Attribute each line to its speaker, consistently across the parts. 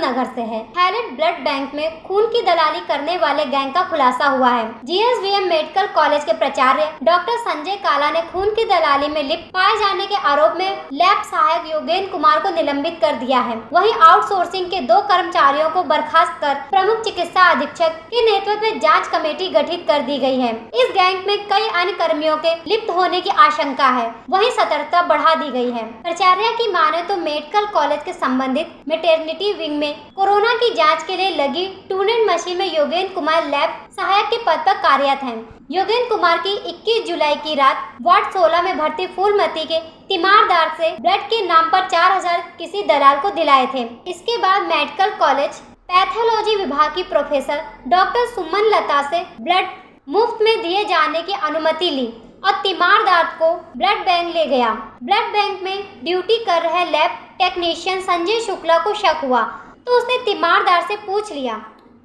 Speaker 1: नगर से है। Hallett blood bank में खून की दलाली करने वाले गैंग का खुलासा हुआ है। जीएसवीएम मेडिकल कॉलेज के प्राचार्य डॉक्टर संजय काला ने खून की दलाली में लिप्त पाए जाने के आरोप में लैब सहायक योगेंद्र कुमार को निलंबित कर दिया है। वहीं आउटसोर्सिंग के 2 कर्मचारियों को बर्खास्त कर प्रमुख चिकित्सा अधीक्षक के नेतृत्व में जांच कमेटी गठित कर दी गई है। इस गैंग में कई अन्य कर्मियों के लिप्त होने की आशंका है। वहीं सतर्कता बढ़ा दी गई है। प्राचार्य की माने तो मेडिकल कॉलेज के संबंधित मैटरनिटी विंग में कोरोना की जांच के लिए लगी टूनेट मशीन में योगेंद्र कुमार लैब सहायक के पद पर कार्यरत हैं। योगेंद्र कुमार की 21 जुलाई की रात वार्ड 16 में भर्ती फूलमती के तीमारदार से ब्लड के नाम पर 4000 किसी दलाल को दिलाए थे। इसके बाद मेडिकल कॉलेज पैथोलॉजी विभाग की प्रोफेसर डॉक्टर सुमन लता से ब्लड मुफ्त में दिए जाने की अनुमति ली और तीमारदार को ब्लड बैंक ले गया। ब्लड बैंक में ड्यूटी कर रहे लैब टेक्नीशियन संजय शुक्ला को शक हुआ तो उसने तीमारदार से पूछ लिया।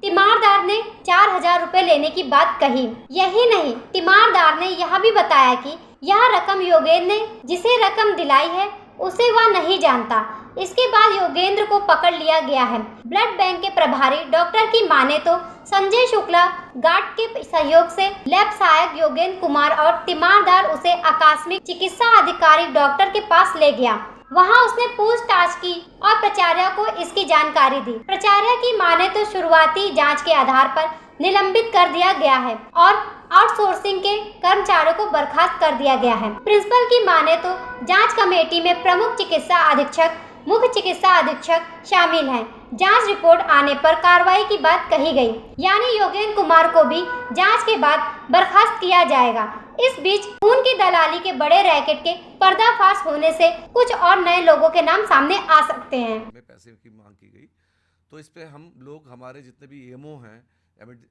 Speaker 1: तीमारदार ने 4000 रुपए लेने की बात कही। यही नहीं, तीमारदार ने यह भी बताया कि यह रकम योगेंद्र ने जिसे रकम दिलाई है उसे वह नहीं जानता। इसके बाद योगेंद्र को पकड़ लिया गया है। ब्लड बैंक के प्रभारी डॉक्टर की माने तो संजय शुक्ला गार्ड के सहयोग से लैब सहायक योगेंद्र कुमार और तीमारदार उसे आकस्मिक चिकित्सा अधिकारी डॉक्टर के पास ले गया। वहां उसने पूछताछ की और प्राचार्य को इसकी जानकारी दी। प्राचार्य की माने तो शुरुआती जांच के आधार पर निलंबित कर दिया गया है और आउटसोर्सिंग के कर्मचारियों को बर्खास्त कर दिया गया है। प्रिंसिपल की माने तो जांच कमेटी में प्रमुख चिकित्सा अधीक्षक, मुख्य चिकित्सा अधीक्षक शामिल हैं। जांच रिपोर्ट आने पर कार्रवाई की बात कही गई, यानी योगेंद्र कुमार को भी जांच के बाद बर्खास्त किया जाएगा। इस बीच खून की दलाली के बड़े रैकेट के पर्दाफाश होने से कुछ और नए लोगों के नाम सामने आ सकते हैं।
Speaker 2: पैसे की मांग की गई तो इस पे हम लोग, हमारे जितने भी एमओ हैं,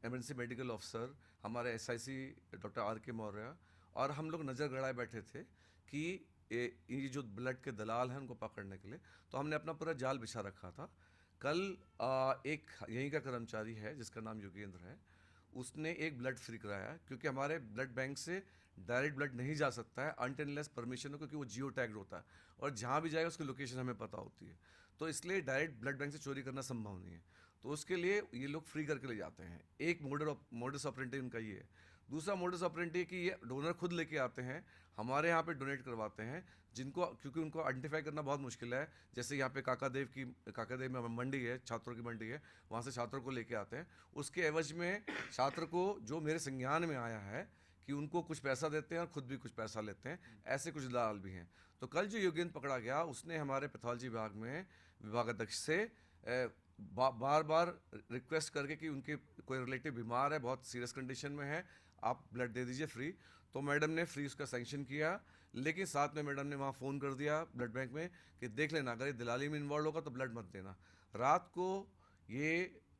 Speaker 2: एमएनसी मेडिकल ऑफिसर, हमारे एसआईसी डॉक्टर आर.के. मौर्य और हम लोग नज़र गड़ाए बैठे थे कि ये जो ब्लड के दलाल हैं उनको पकड़ने के लिए, तो हमने अपना पूरा जाल बिछा रखा था। कल एक यहीं का कर्मचारी है जिसका नाम योगेंद्र है, उसने एक ब्लड फ्री कराया क्योंकि हमारे ब्लड बैंक से डायरेक्ट ब्लड नहीं जा सकता है अनटिल परमिशन हो, क्योंकि वो जियो टैग्ड होता है और जहाँ भी जाएगा उसकी लोकेशन हमें पता होती है। तो इसलिए डायरेक्ट ब्लड बैंक से चोरी करना संभव नहीं है, तो उसके लिए ये लोग फ्री करके ले जाते हैं। एक मोडस ऑपरेंडी उनका ये है। दूसरा मोडस ऑपरेंडी कि ये डोनर खुद लेके आते हैं, हमारे यहाँ पे डोनेट करवाते हैं, जिनको क्योंकि उनको आइडेंटिफाई करना बहुत मुश्किल है। जैसे यहाँ पे काकादेव में मंडी है, छात्रों की मंडी है, वहाँ से छात्रों को लेके आते हैं। उसके एवज में छात्र को जो मेरे संज्ञान में आया है कि उनको कुछ पैसा देते हैं और खुद भी कुछ पैसा लेते हैं, ऐसे कुछ दलाल भी हैं। तो कल जो योगेंद्र पकड़ा गया, उसने हमारे पैथोलॉजी विभाग में विभागाध्यक्ष से बार बार रिक्वेस्ट करके कि उनके कोई रिलेटिव बीमार है, बहुत सीरियस कंडीशन में है, आप ब्लड दे दीजिए फ्री। तो मैडम ने फ्री उसका सैंक्शन किया, लेकिन साथ में मैडम ने वहाँ फ़ोन कर दिया ब्लड बैंक में कि देख लेना, अगर ये दलाली में इन्वॉल्व होगा तो ब्लड मत देना। रात को ये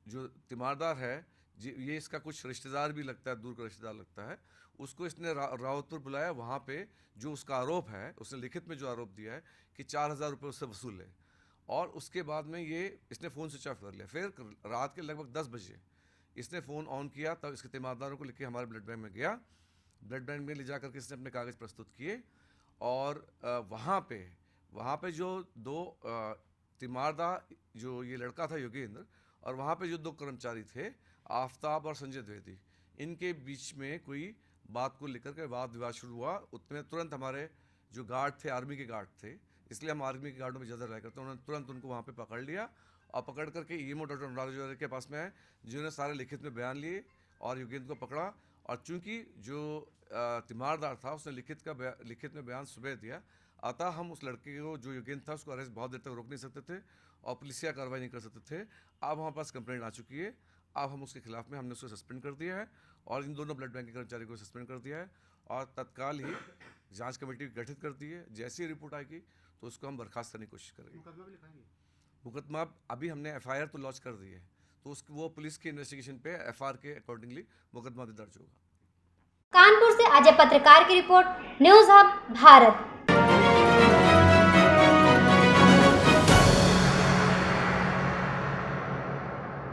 Speaker 2: जो तीमारदार है, ये इसका कुछ रिश्तेदार भी लगता है, दूर का रिश्तेदार लगता है, उसको इसने रावतपुर बुलाया। वहाँ पे जो उसका आरोप है, उसने लिखित में जो आरोप दिया है कि 4000 रुपये उससे वसूल है, और उसके बाद में ये इसने फ़ोन स्विच ऑफ कर लिया। फिर रात के लगभग 10 बजे इसने फ़ोन ऑन किया, तब इसके तीमारदारों को लेके हमारे ब्लड बैंक में गया। ब्लड बैंक में ले जा करके इसने अपने कागज़ प्रस्तुत किए और वहाँ पे जो 2 तीमारदार, जो ये लड़का था योगेंद्र, और वहाँ पे जो 2 कर्मचारी थे आफ्ताब और संजय द्विवेदी, इनके बीच में कोई बात को लेकर के वाद विवाद शुरू हुआ। उतने तुरंत हमारे जो गार्ड थे, आर्मी के गार्ड थे, इसलिए हम आर्मी के गार्डों में ज़्यादा रह करते हैं, उन्होंने तुरंत उनको वहाँ पे पकड़ लिया और पकड़ करके ईएमओ डॉक्टर अनुराग के पास में है, जिन्होंने सारे लिखित में बयान लिए और योगेंद्र को पकड़ा। और चूंकि जो तीमारदार था उसने लिखित में बयान सुबह दिया, अतः हम उस लड़के को, जो योगेंद्र था, उसको अरेस्ट बहुत देर तक रोक नहीं सकते थे और पुलिसिया कार्रवाई नहीं कर सकते थे। अब हमारे पास कंप्लेंट आ चुकी है, अब हम उसके खिलाफ में हमने उसको सस्पेंड कर दिया है और इन दोनों ब्लड बैंक के कर्मचारी को सस्पेंड कर दिया है और तत्काल ही जांच कमेटी गठित कर दी है। जैसी रिपोर्ट आएगी तो उसको हम बर्खास्त करने की कोशिश करेंगे। मुकदमा अभी हमने एफआईआर तो लॉन्च कर दी है, तो वो पुलिस की इन्वेस्टिगेशन पे एफआईआर के अकॉर्डिंगली मुकदमा भी दर्ज होगा।
Speaker 1: कानपुर से अजय पत्रकार की रिपोर्ट, न्यूज़ हब भारत।